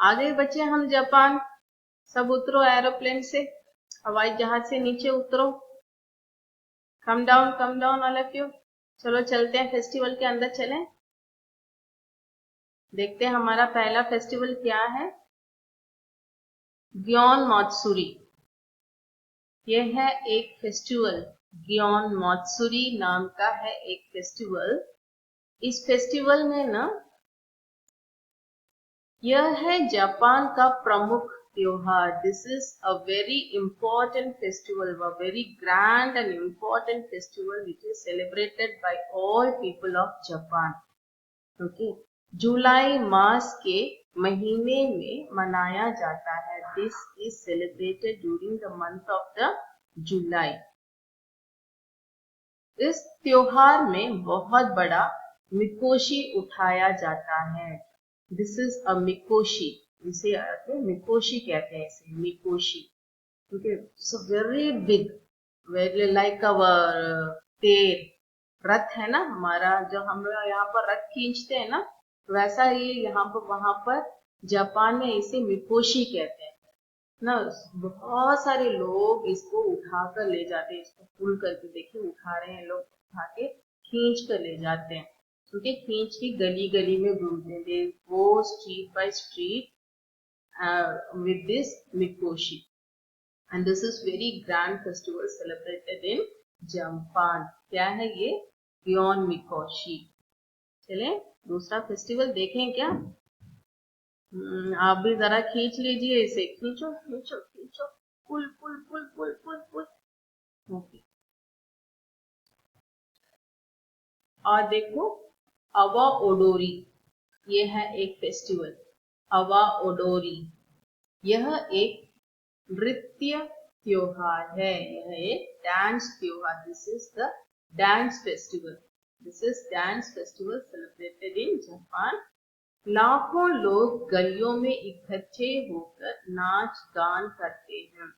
आ गए बच्चे हम जापान। सब उतरो एरोप्लेन से, हवाई जहाज से नीचे उतरो। Come down all of you. चलो चलते हैं, फेस्टिवल के अंदर चलें। देखते हैं हमारा पहला फेस्टिवल क्या है। ग्योन मात्सुरी, यह है एक फेस्टिवल। ग्योन मात्सुरी नाम का है एक फेस्टिवल। इस फेस्टिवल में ना, यह है जापान का प्रमुख त्योहार। This is a very important festival, a very grand and important festival which is celebrated by all people of Japan. Okay, जुलाई मास के महीने में मनाया जाता है। This is celebrated during the month of the जुलाई। इस त्योहार में बहुत बड़ा मिकोशी उठाया जाता है। दिस इज अ मिकोशी, इसे मिकोशी कहते हैं, इसे mikoshi. Okay, so very big, very like our तेर, रथ है ना हमारा, जो हम यहाँ पर रथ खींचते हैं ना, वैसा ही यहाँ पर वहां पर जापान में इसे मिकोशी कहते हैं ना। बहुत सारे लोग इसको उठा कर ले जाते हैं, इसको पुल करके, देखिए उठा रहे हैं लोग, उठा के खींच कर ले जाते हैं। क्योंकि खींच के गली गली में घूमते हैं, they go street by street with this mikoshi, and this is very grand festival celebrated in Japan. क्या है ये? ग्योन मिकोशी। चले दूसरा फेस्टिवल देखें क्या? आप भी जरा खींच लीजिए इसे, खींचो खींचो खींचो, पुल पुल पुल पुल पुल पुल। ओके, और देखो अवा ओडोरी, ये है एक फेस्टिवल। अवा ओडोरी, यह एक नृत्य त्योहार है, यह एक डांस त्योहार। This is the dance festival. This is dance festival celebrated in Japan. लाखों लोग गलियों में इकट्ठे होकर नाच गान करते हैं।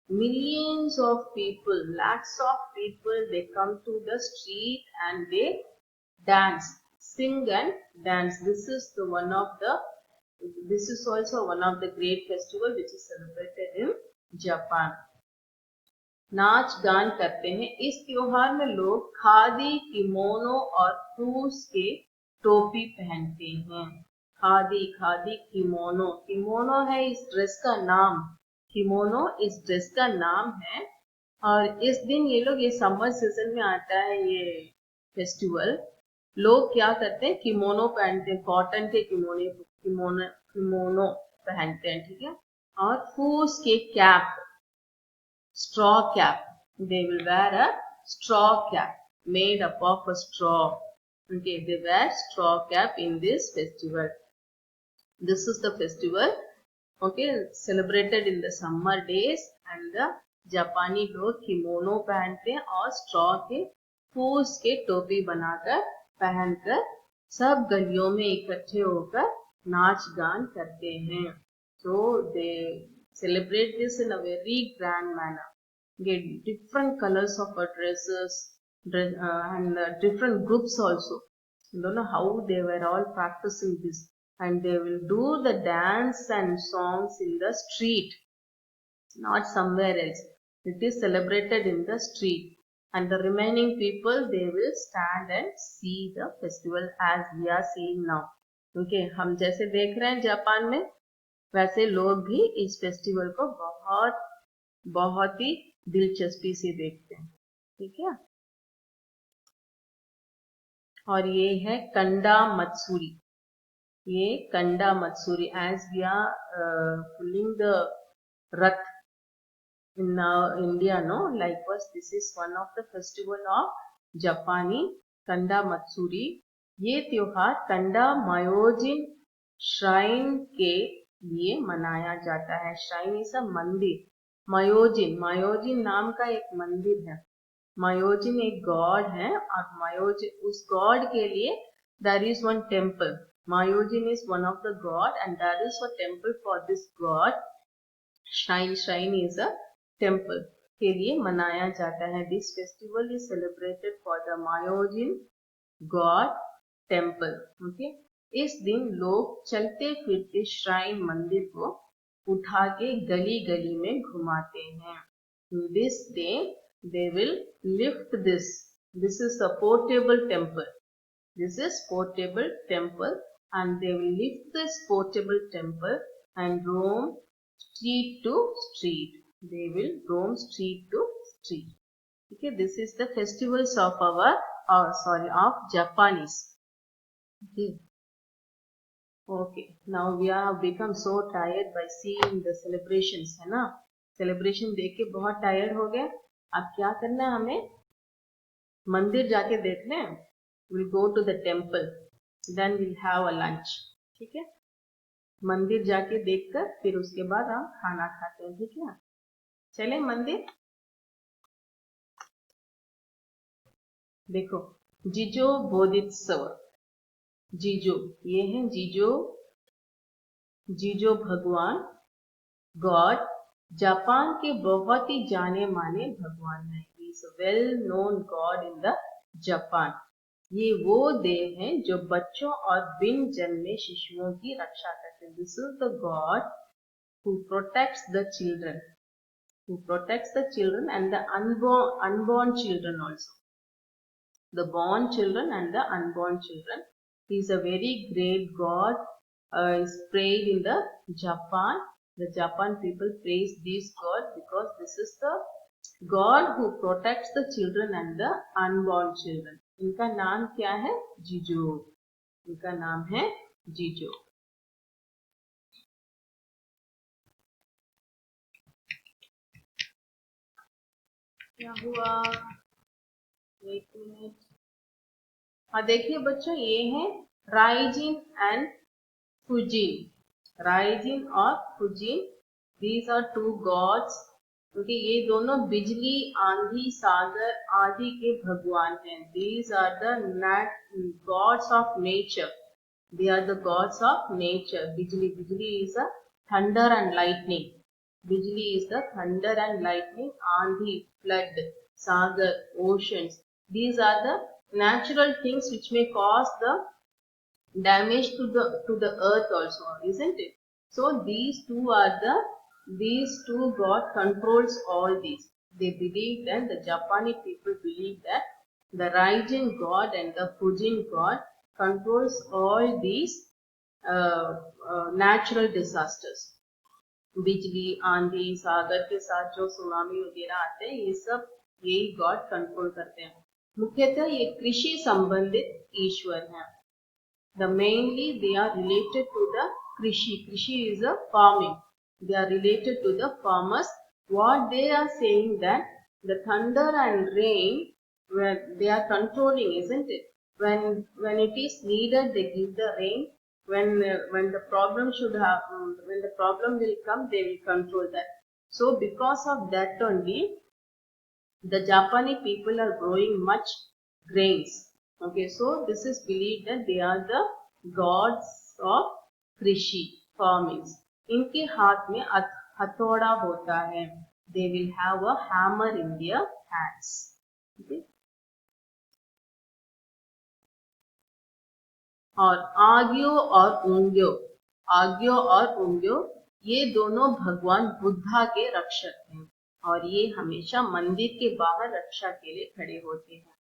Millions of people, lakhs of people, they come to the street and they dance, sing and dance. This is also one of the great festival which is celebrated in Japan. नाच गान करते हैं। इस त्योहार में लोग खादी, किमोनो और फूस के टोपी पहनते हैं। खादी, खादी, किमोनो, किमोनो है इस ड्रेस का नाम, किमोनो इस ड्रेस का नाम है। और इस दिन ये लोग, ये समर सीजन में आता है ये फेस्टिवल, लोग क्या करते हैं, किमोनो पहनते हैं, कॉटन के किमोनो पहनते हैं, ठीक है। और फूस के cap, straw cap, they will wear a straw cap made up of a straw. Okay, they wear straw cap in this festival. This is the festival, okay, celebrated in the summer days, and the जापानी लोग kimono पहनते हैं और straw के फूस के टोपी बनाकर पहनकर सब गलियों में इकट्ठे होकर नाच गान करते हैं। So they celebrate this in a very grand manner. Get different colors of dresses, and different groups also. You don't know how they were all practicing this, and they will do the dance and songs in the street, not somewhere else. It is celebrated in the street, and the remaining people, they will stand and see the festival as we are seeing now. Okay, हम जैसे देख रहे हैं Japan में, वैसे लोग भी इस फेस्टिवल को बहुत बहुत ही दिलचस्पी से देखते हैं, ठीक है। और ये है कंडा मत्सुरी, ये Kanda Matsuri, as we are pulling the rath in India, no, likewise this is one of the festival of Japani Kanda Matsuri. ये त्योहार कंडा मायोजिन श्राइन के लिए मनाया जाता है। श्राइन इज अ मंदिर। मायोजिन, मायोजिन नाम का एक मंदिर है। मायोजिन एक गॉड है, और मायोजिन, उस गॉड के लिए there is one temple. Myojin is one of the god and there is a temple for this god. Shrine, shrine is a temple के लिए मनाया जाता है। This festival is celebrated for the Myojin god temple. Okay, इस दिन लोग चलते फिरते श्राइन मंदिर को उठा के गली गली में घुमाते हैं. This day they will lift this. This is a portable temple. This is portable temple, and they will lift this portable temple and roam street to street. They will roam street to street. Okay, this is the festivals of of Japanese. Okay, now we have become so tired by seeing the celebrations, है ना? Celebration देख के बहुत tired हो गए. अब क्या करना है हमें? मंदिर जाके देख लें. We'll go to the temple. Then we'll have a lunch. ठीक है? मंदिर जाके देखकर फिर उसके बाद हम खाना खाते हैं. ठीक है? चलें मंदिर. देखो, जिजो बोधित्सव. जीजो, ये है जीजो. जीजो भगवान, गॉड, जापान के बहुत ही जाने माने भगवान है. He is a well known God in the Japan. ये वो देव हैं जो बच्चों और बिन जन्मे शिशुओं की रक्षा करते हैं. This is the God who protects the children, and the unborn children also. The born children and the unborn children. He is a very great God. Is prayed in the Japan. The Japan people praise this God because this is the God who protects the children and the unborn children. इनका नाम क्या है? जीजो. इनका नाम है जीजो. क्या हुआ? एक मिनट. हाँ देखिए बच्चों, ये है राइजिन एंड फुजिन. राइजिन और फुजिन, these are two gods. क्योंकि ये दोनों बिजली, आंधी, सागर आदि के भगवान हैं. These are the gods of nature. They are the gods of nature. बिजली is a thunder and lightning. बिजली is the thunder and lightning. आंधी, flood, Sagar, oceans. These are the natural things which may cause the damage to the earth also, isn't it? So these two God controls all these. They believe that the Japanese people believe that the Raijin God and the Fujin God controls all these natural disasters. बिजली, आंधी, सागर के साथ जो tsunami वगैरह आते हैं, ये सब यही गॉड कंट्रोल करते हैं. मुख्यतः ये कृषि संबंधित ईश्वर हैं. Mainly they are related to the krishi. Krishi is a farming. They are related to the farmers. What they are saying that the thunder and rain, when they are controlling, isn't it? When it is needed, they give the rain. When the problem when the problem will come, they will control that. So because of that only, the Japanese people are growing much grains. Okay, so this is believed that they are the gods of कृषि, farming. इनके हाथ में हथौड़ा होता है. They will have a hammer in their hands. Okay. और आग्यो और उंग्यो, ये दोनों भगवान बुद्धा के रक्षक हैं और ये हमेशा मंदिर के बाहर रक्षा के लिए खड़े होते हैं.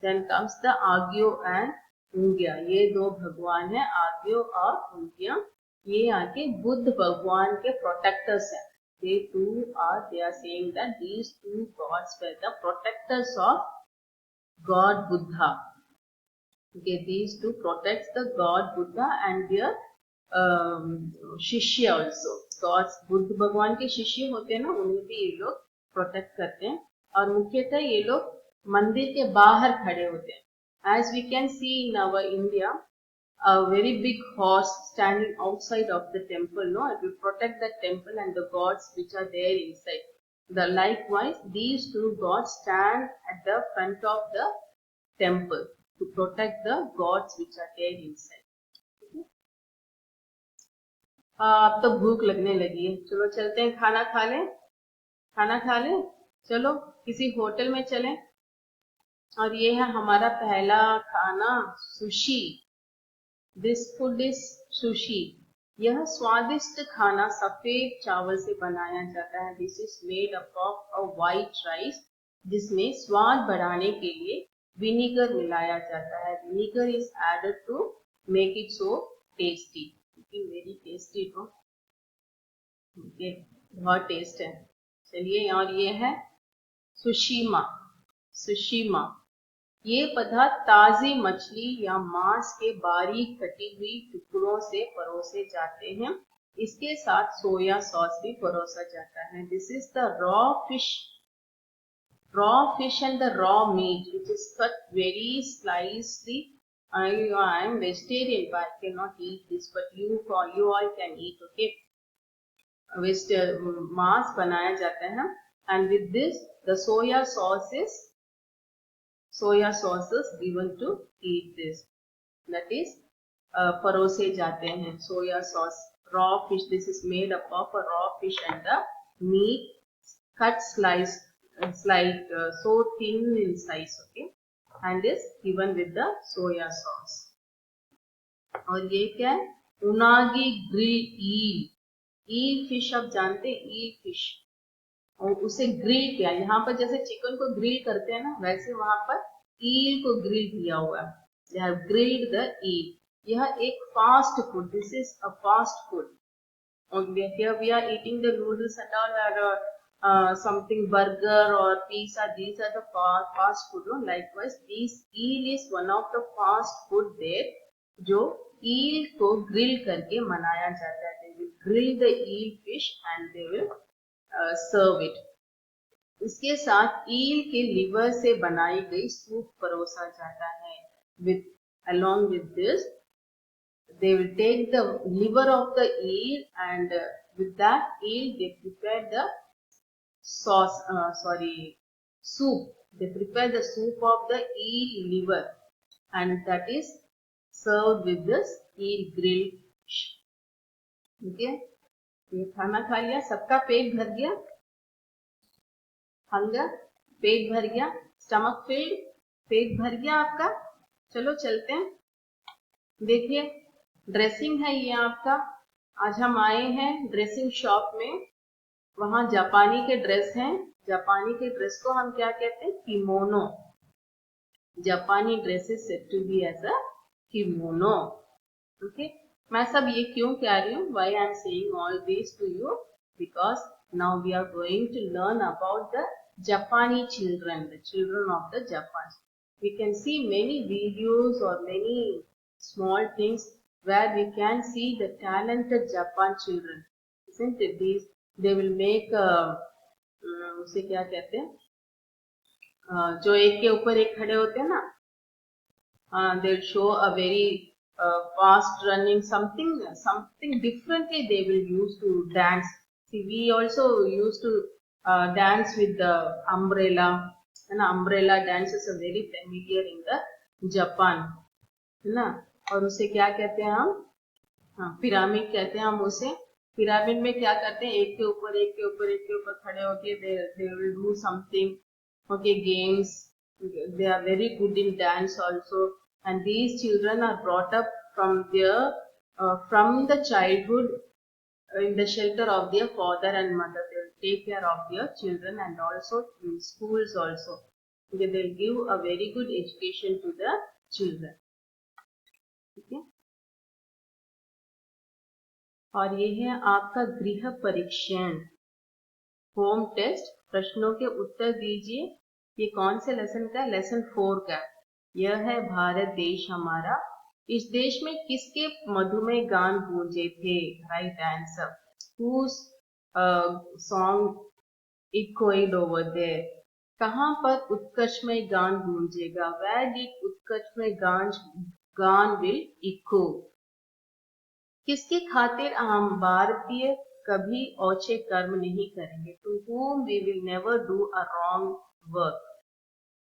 Then comes the आग्यो and उंग्या. ये दो भगवान हैं, आग्यो और उंग्या. ये आके बुद्ध भगवान के प्रोटेक्टर्स हैं. They are saying that these two gods were the protectors of God Buddha. Okay, these two protects the God Buddha and their शिष्य also. Gods, बुद्ध भगवान के शिष्य होते हैं ना, उन्हें भी ये लोग प्रोटेक्ट करते हैं. और मुख्यतः ये लोग मंदिर के बाहर खड़े होते हैं. As we can see in our India, a very big horse standing outside of the temple, no, it will protect the temple and the gods which are there inside. Likewise, these two gods stand at the front of the temple to protect the gods which are there inside. अब तो भूख लगने लगी है. चलो चलते हैं, खाना खा लें. चलो किसी होटल में चलें. और ये है हमारा पहला खाना, sushi. This food is sushi. यह स्वादिष्ट खाना सफेद चावल से बनाया जाता है। This is made up of a white rice, जिसमें स्वाद बढ़ाने के लिए विनीगर मिलाया जाता है। Vinegar is added to make it so tasty. Very tasty तो ओके, बहुत टेस्ट है। चलिए, और ये है सुशीमा। सुशीमा ये पदार्थ ताजी मछली या मांस के बारीक कटी हुई टुकड़ों से परोसे जाते हैं। इसके साथ सोया सॉस भी परोसा जाता है। This is the raw fish and the raw meat, which is cut very slicely. I am vegetarian, but I cannot eat this, but you all can eat. Okay, मांस बनाया जाता है, and with this the soya sauces given to eat this, that is परोसे जाते हैं। Soya sauce, raw fish, this is made up of a raw fish and the meat cut slice, it's like so thin in size, okay, and is given with the soya sauce. और ये क्या है? उनागी grill ईल fish, आप जानते हैं ईल fish, और उसे grill किया। यहाँ पर जैसे चिकन को ग्रिल करते हैं ना, वैसे वहां पर ईल को ग्रिल किया हुआ है। They have grilled the eel. यह एक fast food, this is a fast food. Here we are eating the noodles and all, or something burger or pizza. These are the fast food. No? Likewise, this eel is one of the fast food there, जो eel को grill करके मनाया जाता है। They will grill the eel fish and they will serve it. इसके साथ ईल के liver से बनाई गई सूप परोसा जाता है। With along with this, they will take the liver of the eel, and with that eel they prepare the soup. They prepare the soup of the eel liver, and that is served with this eel grill fish. Okay, ये खाना खा लिया, सबका पेट भर गया, hunger, पेट भर गया, stomach field, पेट भर गया आपका। चलो चलते हैं। देखिए, ड्रेसिंग है ये आपका। आज हम आए हैं ड्रेसिंग शॉप में, वहां जापानी के ड्रेस हैं। जापानी के ड्रेस को हम क्या कहते हैं? किमोनो। जापानी dress is said to be as a kimono. Okay, मैं सब ये क्यों कह रही हूँ? Why I am saying all this to you? Because now we are going to learn about the Japani children, the children of the Japan. We can see many videos or many small things where we can see the talented Japan children, isn't it? These they will make उसे क्या कहते हैं, जो एक के ऊपर एक खड़े होते हैं ना, they will show a very fast running something differently they will use to dance. See, we also used to dance with the umbrella, and umbrella dances are very familiar in the Japan, है ना? और उसे क्या कहते हैं हम? Pyramid कहते हैं हम उसे। पिरामिड में क्या करते हैं? एक के ऊपर एक के ऊपर एक के ऊपर खड़े होके they will do something, okay, games. They are very good in dance also, and these children are brought up from the childhood in the shelter of their father and mother. They will take care of their children, and also in schools also. They will give a very good education to the children. Okay? और ये है आपका गृह परीक्षण, home test. प्रश्नों के उत्तर दीजिए। ये कौन से लेसन का? लेसन 4 का। यह है भारत देश हमारा। इस देश में किसके मधुमेह गान गूंजे थे? Right answer. Whose song echoed over there? कहाँ पर उत्कर्षमय गान गूंजेगा? Where did उत्कर्षमय गान will echo? किसकी खातिर हम भारतीय कभी औचे कर्म नहीं करेंगे? To whom we will never do a wrong work.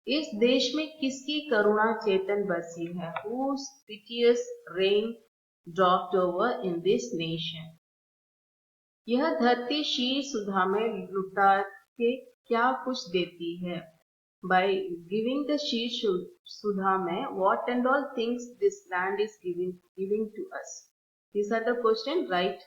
इस देश में किसकी करुणा चेतन बसी है? Whose piteous rain dropped over in this nation. यह धरती शीर सुधा में लुटा के क्या कुछ देती है? by giving the Shri Sudha mein, what and all things this land is giving to us? These are the question. Write